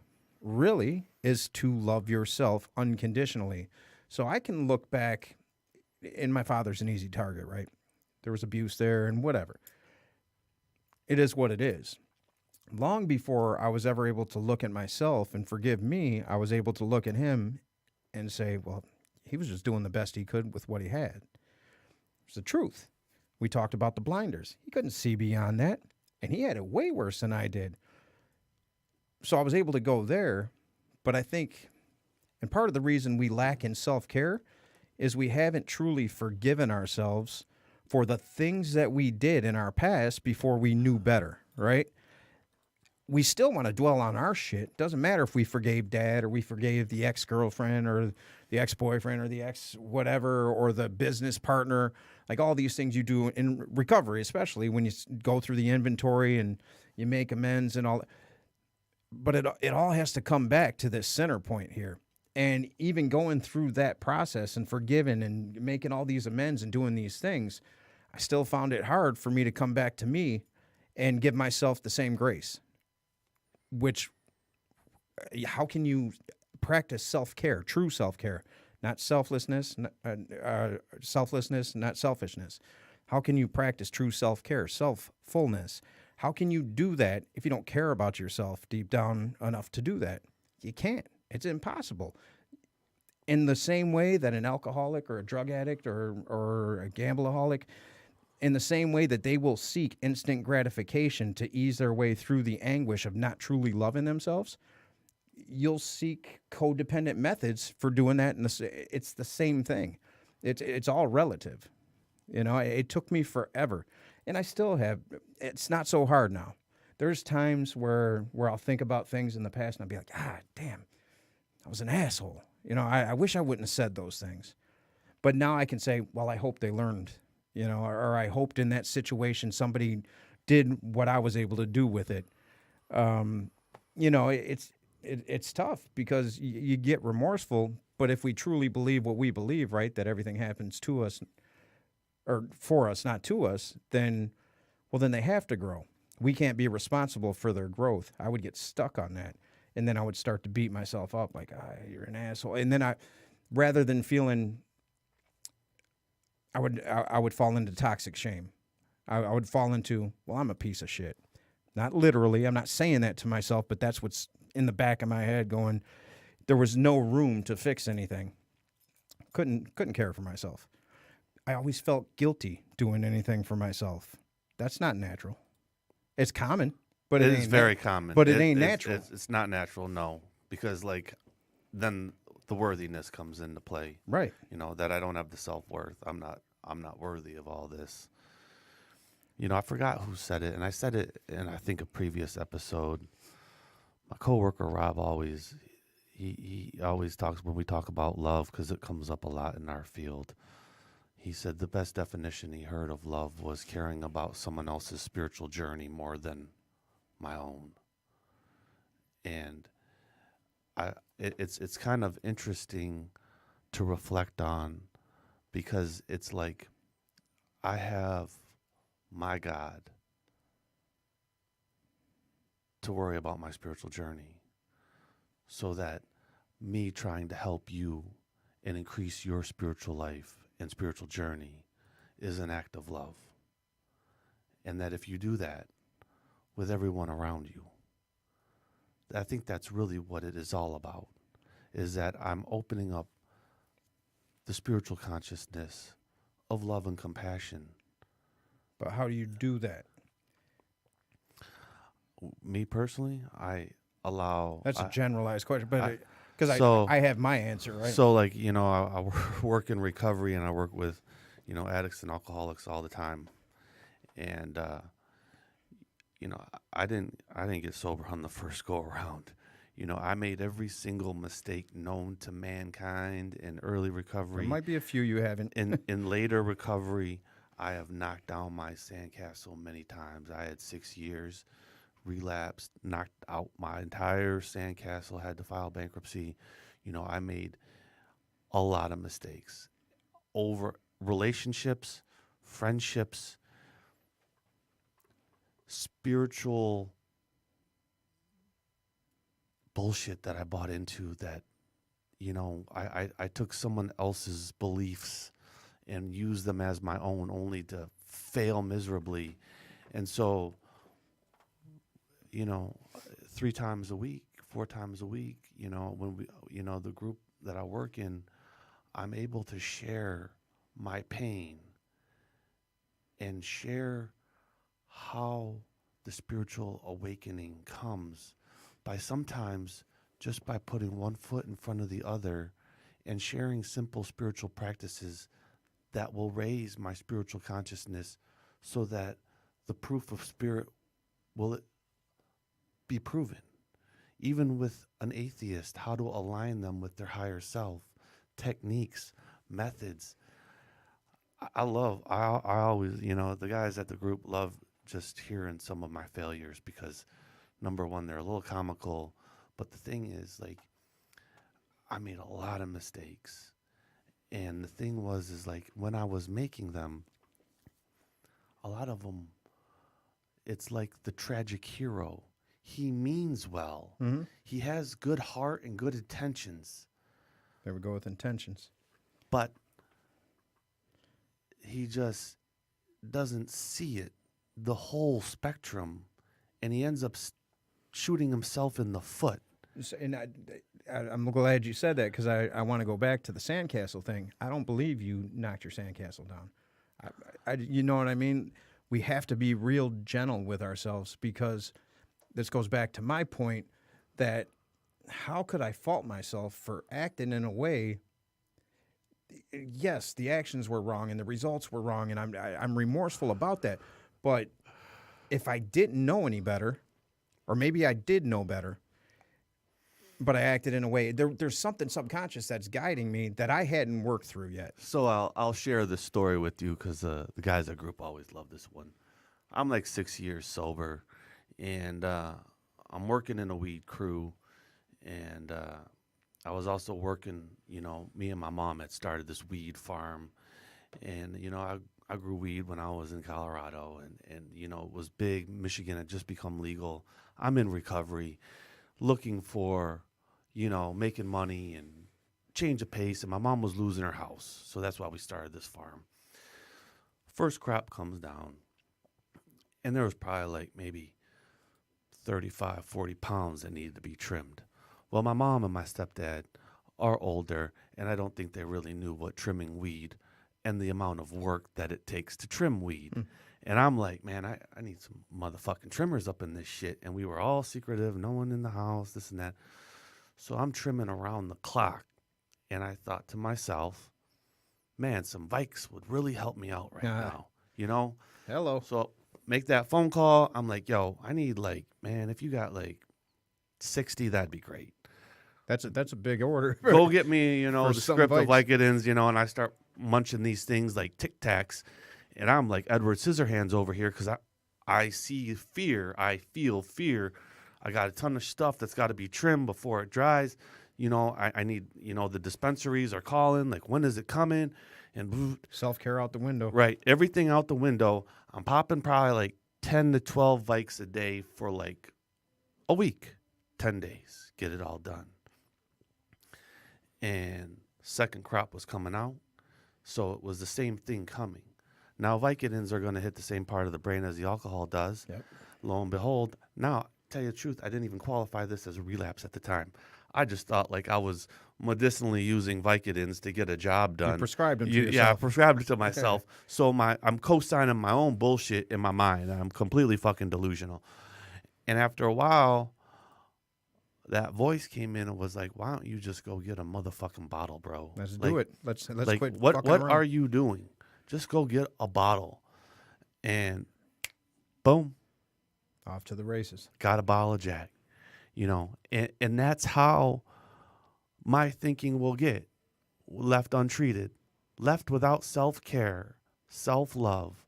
really is to love yourself unconditionally. So I can look back, and my father's an easy target, right? There was abuse there and whatever. It is what it is. Long before I was ever able to look at myself and forgive me, I was able to look at him and say, well, he was just doing the best he could with what he had. It's the truth. We talked about the blinders. He couldn't see beyond that, and he had it way worse than I did. So I was able to go there, but I think, and part of the reason we lack in self-care is we haven't truly forgiven ourselves for the things that we did in our past before we knew better, right? We still want to dwell on our shit. Doesn't matter if we forgave dad or we forgave the ex-girlfriend or the ex-boyfriend or the ex-whatever or the business partner, like all these things you do in recovery, especially when you go through the inventory and you make amends and all. But it all has to come back to this center point here. And even going through that process and forgiving and making all these amends and doing these things, I still found it hard for me to come back to me and give myself the same grace. Which, how can you practice self-care, true self-care, not selflessness, selflessness, not selfishness? How can you practice true self-care, self-fullness? How can you do that if you don't care about yourself deep down enough to do that? You can't. It's impossible. In the same way that an alcoholic or a drug addict or a gambleaholic, in the same way that they will seek instant gratification to ease their way through the anguish of not truly loving themselves, you'll seek codependent methods for doing that. And it's the same thing. It's all relative. It took me forever. And I still have. It's not so hard now. There's times where I'll think about things in the past and I'll be like, damn, I was an asshole. I wish I wouldn't have said those things. But now I can say, well, I hope they learned, or I hoped in that situation somebody did what I was able to do with it. It's tough because you get remorseful. But if we truly believe what we believe, right, that everything happens to us or for us, not to us, then they have to grow. We can't be responsible for their growth. I would get stuck on that. And then I would start to beat myself up like, you're an asshole. And then rather than feeling, I would fall into toxic shame. I would fall into, well, I'm a piece of shit. Not literally. I'm not saying that to myself, but that's what's in the back of my head going, there was no room to fix anything. Couldn't care for myself. I always felt guilty doing anything for myself. That's not natural. It's common, but it is very common. But it ain't natural. It's not natural, no, because then the worthiness comes into play, right? That I don't have the self-worth. I'm not worthy of all this. I forgot who said it, and I said it in I think a previous episode. My coworker Rob always talks when we talk about love because it comes up a lot in our field. He said the best definition he heard of love was caring about someone else's spiritual journey more than my own. And it's kind of interesting to reflect on, because it's like I have my God to worry about my spiritual journey, so that me trying to help you and increase your spiritual life and spiritual journey is an act of love. And that if you do that with everyone around you, I think that's really what it is all about, is that I'm opening up the spiritual consciousness of love and compassion. But how do you do that? Me personally, I allow... That's a generalized question, but because so- I have my answer, right? So, like, you know, I work in recovery, and I work with, you know, addicts and alcoholics all the time. And, you know, I didn't get sober on the first go around. You know, I made every single mistake known to mankind in early recovery. There might be a few you haven't. In later recovery, I have knocked down my sandcastle many times. I had 6 years, relapsed, knocked out my entire sandcastle, had to file bankruptcy. You know, I made a lot of mistakes over relationships, friendships, spiritual bullshit that I bought into, that, you know, I took someone else's beliefs and used them as my own, only to fail miserably. And so, you know, 3 times a week, 4 times a week, you know, when we, you know, the group that I work in, I'm able to share my pain and share how the spiritual awakening comes by sometimes just by putting one foot in front of the other and sharing simple spiritual practices that will raise my spiritual consciousness, so that the proof of spirit will be proven. Even with an atheist, how to align them with their higher self, techniques, methods. I always, you know, the guys at the group love just hearing some of my failures, because number one, they're a little comical, but the thing is, like, I made a lot of mistakes. And the thing is like, when I was making them, a lot of them, it's like the tragic hero. He means well. Mm-hmm. He has good heart and good intentions, There we go with intentions. but he just doesn't see it, the whole spectrum, and he ends up shooting himself in the foot. And I'm glad you said that, because I want to go back to the sandcastle thing. I don't believe you knocked your sandcastle down. You know what I mean? We have to be real gentle with ourselves, because this goes back to my point that how could I fault myself for acting in a way? Yes, the actions were wrong and the results were wrong, and I'm remorseful about that. But if I didn't know any better, or maybe I did know better, but I acted in a way, there's something subconscious that's guiding me that I hadn't worked through yet. So I'll share this story with you, because the guys at group always love this one. I'm like 6 years sober, and I'm working in a weed crew, and I was also working, you know, me and my mom had started this weed farm, and, you know, I grew weed when I was in Colorado, and you know, it was big. Michigan had just become legal. I'm in recovery, looking for, you know, making money and change of pace, and my mom was losing her house, so that's why we started this farm. First crop comes down, and there was probably like maybe 35, 40 pounds that needed to be trimmed. Well, my mom and my stepdad are older, and I don't think they really knew what trimming weed and the amount of work that it takes to trim weed. And I'm like, man, I need some motherfucking trimmers up in this shit. And we were all secretive, no one in the house, this and that. So I'm trimming around the clock, and I thought to myself, man, some Vikes would really help me out right now, you know? Hello. So make that phone call. I'm like, yo, I need, like, man, if you got like 60, that'd be great. That's a big order. Go get me, you know, For the some script of Vikes. Vicodins, you know, and I start munching these things like Tic Tacs, and I'm like Edward Scissorhands over here, because I see fear, I feel fear. I got a ton of stuff that's got to be trimmed before it dries. You know, I need, you know, the dispensaries are calling, like, when is it coming? And Self-care out the window. right, everything out the window. I'm popping probably like 10 to 12 Vikes a day for like a week, 10 days, get it all done. And second crop was coming out, so it was the same thing coming. Now, Vicodins are going to hit the same part of the brain as the alcohol does. Yep. Lo and behold, now, tell you the truth, I didn't even qualify this as a relapse at the time. I just thought like I was medicinally using Vicodins to get a job done. You prescribed them to Yeah, I yourself. prescribed it to myself. So I'm co-signing my own bullshit in my mind. I'm completely fucking delusional. And after a while, that voice came in and was like, "Why don't you just go get a motherfucking bottle, bro? Let's Like, do it. Let's like, quit. what fucking around. are you doing? Just go get a bottle." And boom, Off to the races. got a bottle of Jack. You know, and that's how my thinking will get left untreated, left without self-care, self-love,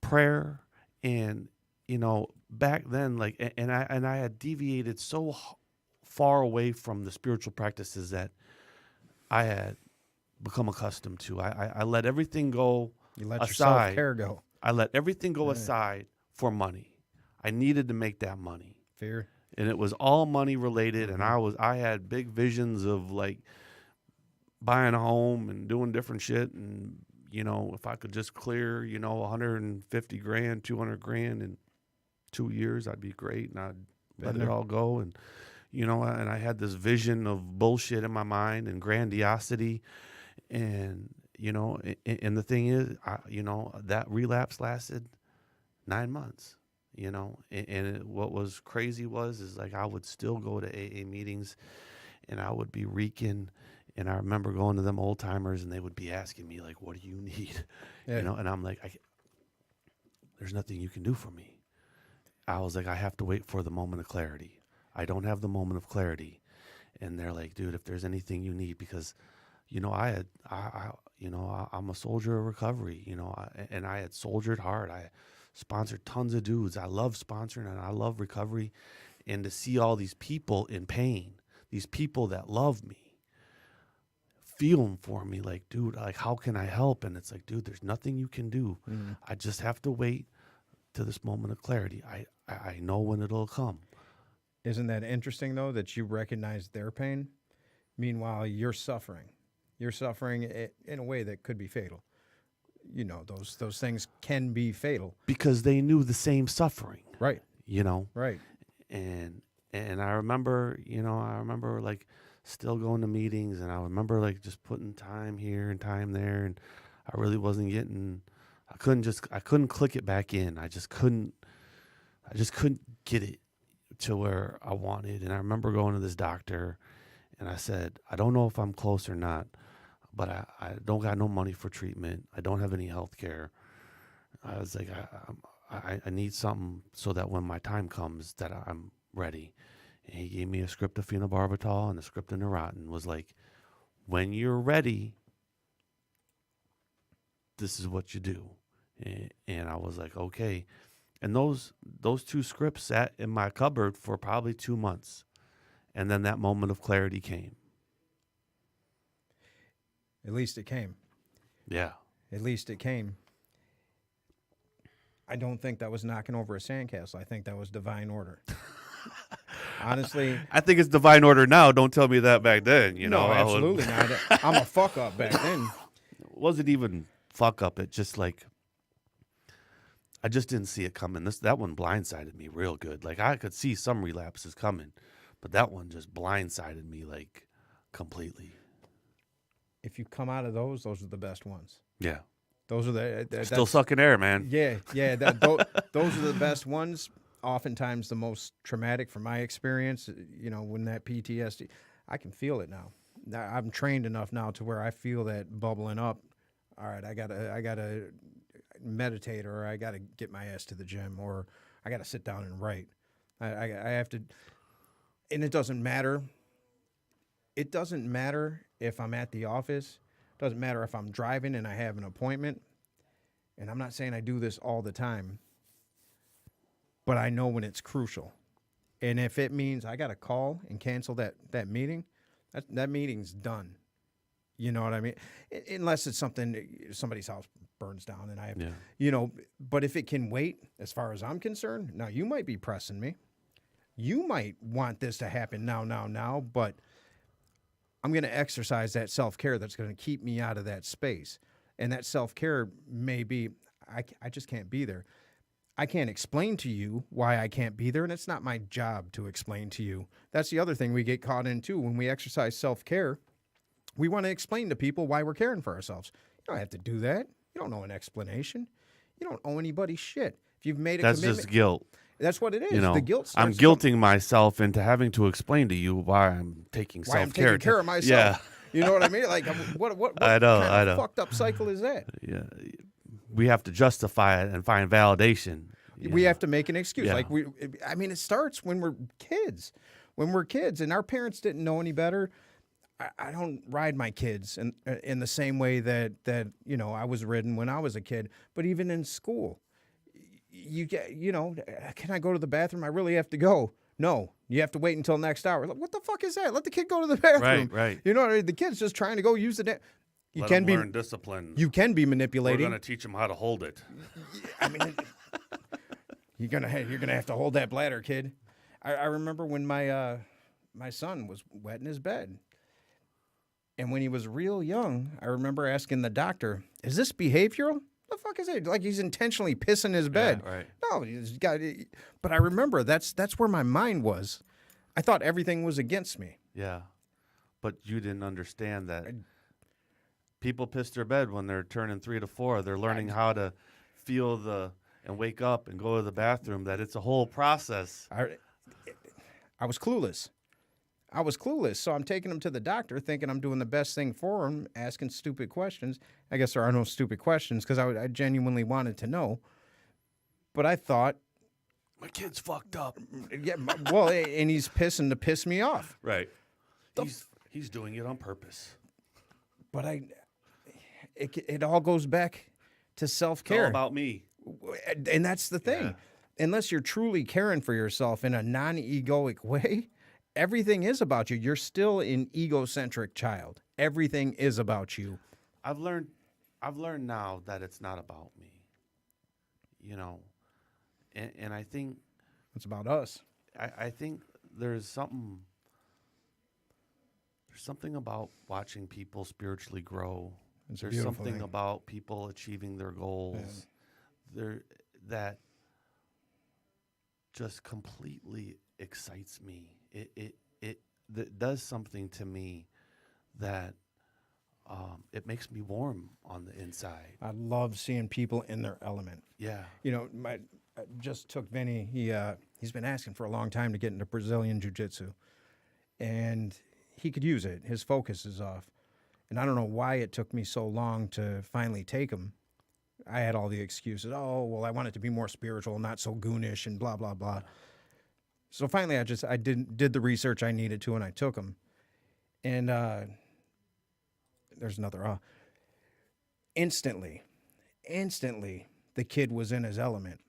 prayer. And, you know, back then, like, and I had deviated so far away from the spiritual practices that I had become accustomed to. I let everything go You let your aside. self-care go. I let everything go Right. aside for money. I needed to make that money. Fear. And it was all money related. And I had big visions of like buying a home and doing different shit. And, you know, if I could just clear, you know, 150 grand, 200 grand in 2 years, I'd be great. And I'd let it all go. And, you know, and I had this vision of bullshit in my mind and grandiosity. And, you know, and the thing is, you know, that relapse lasted 9 months. You know, and what was crazy is like I would still go to AA meetings and I would be reeking. And I remember going to them old timers and they would be asking me, like, what do you need? Yeah. You know, and I'm like, there's nothing you can do for me. I was like, I have to wait for the moment of clarity. I don't have the moment of clarity. And they're like, dude, if there's anything you need, because, you know, I'm a soldier of recovery, you know, and I had soldiered hard. I sponsored tons of dudes. I love sponsoring and I love recovery. And to see all these people in pain, these people that love me, feeling for me, like, dude, like, how can I help? And it's like, dude, there's nothing you can do. Mm-hmm. I just have to wait to this moment of clarity. I know when it'll come. Isn't that interesting, though, that you recognize their pain? Meanwhile, you're suffering. You're suffering in a way that could be fatal. You know, those things can be fatal. Because they knew the same suffering. Right. You know? Right. And I remember, you know, like still going to meetings, and I remember like just putting time here and time there, and I really wasn't getting, I couldn't click it back in. I just couldn't get it to where I wanted. And I remember going to this doctor and I said, I don't know if I'm close or not, but I don't got no money for treatment. I don't have any health care. I was like, I need something so that when my time comes that I'm ready. And he gave me a script of phenobarbital and a script of Neurontin. Was like, when you're ready, this is what you do. And I was like, okay. And those two scripts sat in my cupboard for probably 2 months. And then that moment of clarity came. At least it came. Yeah. At least it came. I don't think that was knocking over a sandcastle. I think that was divine order. Honestly. I think it's divine order now. Don't tell me that back then. You know, No, absolutely not. I'm a fuck up back then. It wasn't even fuck up. It just like, I just didn't see it coming. That one blindsided me real good. Like I could see some relapses coming, but that one just blindsided me like completely. If you come out of those are the best ones. Yeah. Those are Still sucking air, man. Yeah. Those are the best ones. Oftentimes the most traumatic from my experience, you know, when that PTSD, I can feel it now. I'm trained enough now to where I feel that bubbling up. All right, I gotta meditate, or I gotta get my ass to the gym, or I gotta sit down and write. I have to, and it doesn't matter. It doesn't matter if I'm at the office. It doesn't matter if I'm driving and I have an appointment. And I'm not saying I do this all the time, but I know when it's crucial. And if it means I got to call and cancel that meeting, that meeting's done. You know what I mean? Unless it's somebody's house burns down and I have, but if it can wait, as far as I'm concerned, now you might be pressing me. You might want this to happen now, but I'm going to exercise that self-care that's going to keep me out of that space. And that self-care may be, I just can't be there. I can't explain to you why I can't be there, and it's not my job to explain to you. That's the other thing we get caught in, too. When we exercise self-care, we want to explain to people why we're caring for ourselves. You don't have to do that. You don't know an explanation. You don't owe anybody shit. If you've made a commitment. That's just guilt. That's what it is. You know, the guilt I'm guilting myself into having to explain to you why I'm taking why self-care. I'm taking care of myself. Yeah. You know what I mean? Like, what I know, kind of fucked up cycle is that? Yeah. We have to justify it and find validation. We have to make an excuse. Yeah. Like it starts when we're kids. When we're kids and our parents didn't know any better. I don't ride my kids in the same way that I was ridden when I was a kid. But even in school, can I go to the bathroom? I really have to go. No, you have to wait until next hour. What the fuck is that? Let the kid go to the bathroom. Right. You know what I mean? The kid's just trying to go use the. Let them learn discipline. You can be We're manipulating. going to teach them how to hold it. I mean, you're gonna have to hold that bladder, kid. I remember when my son was wet in his bed. And when he was real young, I remember asking the doctor, is this behavioral? The fuck is it? Like he's intentionally pissing his bed. Yeah, right. No, he's got. But I remember that's where my mind was. I thought everything was against me. Yeah. But you didn't understand that people piss their bed when they're turning 3 to 4. They're learning how to feel and wake up and go to the bathroom, that it's a whole process. I was clueless. So I'm taking him to the doctor thinking I'm doing the best thing for him, asking stupid questions. I guess there are no stupid questions because I genuinely wanted to know. But I thought, my kid's fucked up. yeah, well, and he's pissing to piss me off. Right. He's doing it on purpose. But it all goes back to self-care. It's all about me. And that's the thing. Yeah. Unless you're truly caring for yourself in a non-egoic way, everything is about you. You're still an egocentric child. Everything is about you. I've learned now that it's not about me. You know, and I think it's about us. I think there's something about watching people spiritually grow. There's something thing. about people achieving their goals. That just completely excites me. It does something to me that it makes me warm on the inside. I love seeing people in their element. Yeah. You know, I just took Vinny. He's been asking for a long time to get into Brazilian jiu-jitsu, and he could use it. His focus is off, and I don't know why it took me so long to finally take him. I had all the excuses. Oh, well, I want it to be more spiritual, not so goonish, and blah blah blah. So finally, I did the research I needed to, and I took him. And there's another. Instantly, the kid was in his element.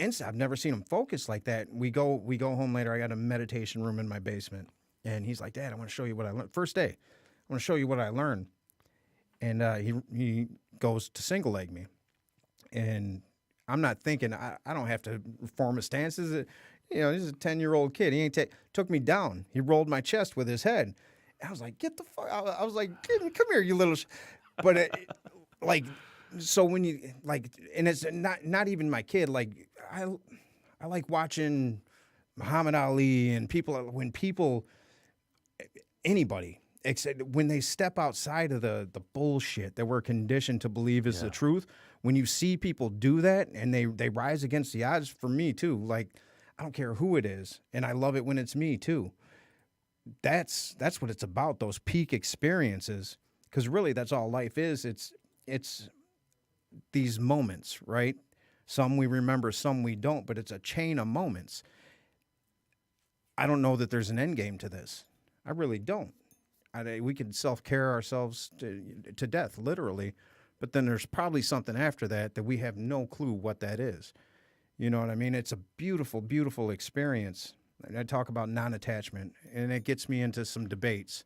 I've never seen him focus like that. We go home later. I got a meditation room in my basement, and he's like, "Dad, I want to show you what I learned." First day, I want to show you what I learned. And he goes to single leg me, and I'm not thinking I don't have to form a stance. This is a 10-year-old kid. He took me down. He rolled my chest with his head. I was like, get the fuck. I was like, come here, you little. But so when you and it's not even my kid. Like I like watching Muhammad Ali and anybody. Except when they step outside of the bullshit that we're conditioned to believe is the truth, when you see people do that and they rise against the odds, for me too, like I don't care who it is, and I love it when it's me too. That's what it's about, those peak experiences, because really that's all life is. It's these moments, right? Some we remember, some we don't, but it's a chain of moments. I don't know that there's an end game to this. I really don't. We can self-care ourselves to death, literally, but then there's probably something after that we have no clue what that is. You know what I mean? It's a beautiful, beautiful experience. And I talk about non-attachment, and it gets me into some debates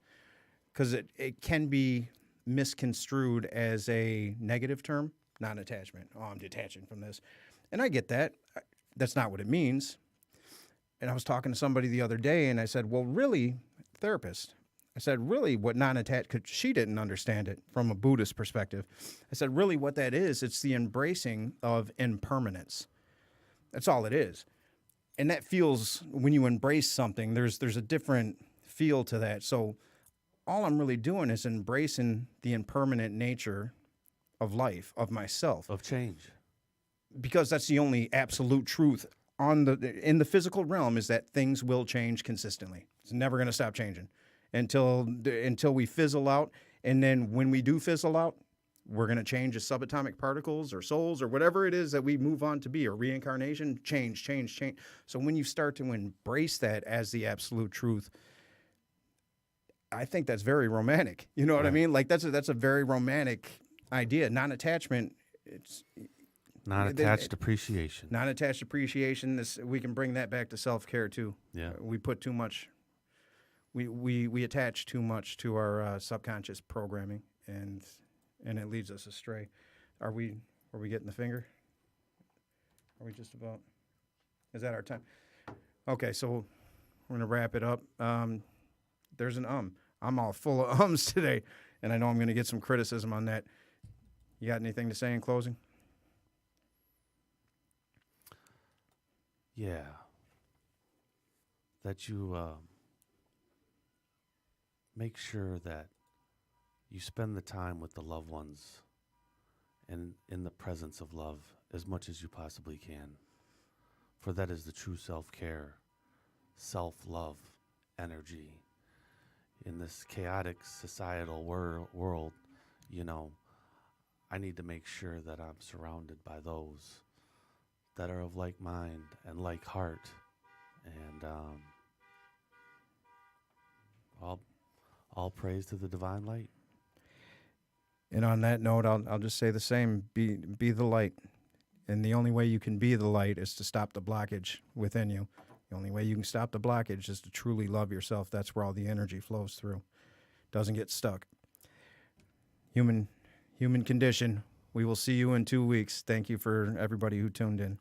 because it can be misconstrued as a negative term, non-attachment. Oh, I'm detaching from this. And I get that. That's not what it means. And I was talking to somebody the other day, and I said, well, really, therapist, I said, really, what non-attached, because she didn't understand it from a Buddhist perspective. I said, really, what that is, it's the embracing of impermanence. That's all it is. And that feels, when you embrace something, there's a different feel to that. So all I'm really doing is embracing the impermanent nature of life, of myself, Of change. because that's the only absolute truth in the physical realm, is that things will change consistently. It's never going to stop changing until we fizzle out. And then when we do fizzle out, we're going to change as subatomic particles or souls or whatever it is that we move on to be, or reincarnation, change. So when you start to embrace that as the absolute truth, I think that's very romantic. You know what I Right. mean? Like that's a very romantic idea. Non-attachment, it's Non-attached appreciation. non-attached appreciation. We can bring that back to self-care too. Yeah. We put too much, we attach too much to our subconscious programming, and it leads us astray. Are we getting the finger? Are we just about? Is that our time? Okay, so we're gonna wrap it up. There's an I'm all full of ums today, and I know I'm gonna get some criticism on that. You got anything to say in closing? Yeah. That you make sure that you spend the time with the loved ones and in the presence of love as much as you possibly can. For that is the true self-care, self-love energy. In this chaotic societal world, I need to make sure that I'm surrounded by those that are of like mind and like heart, and all praise to the divine light. And on that note, I'll just say the same. Be the light, and the only way you can be the light is to stop the blockage within you. The only way you can stop the blockage is to truly love yourself. That's where all the energy flows through. Doesn't get stuck. Human condition. We will see you in 2 weeks. Thank you for everybody who tuned in.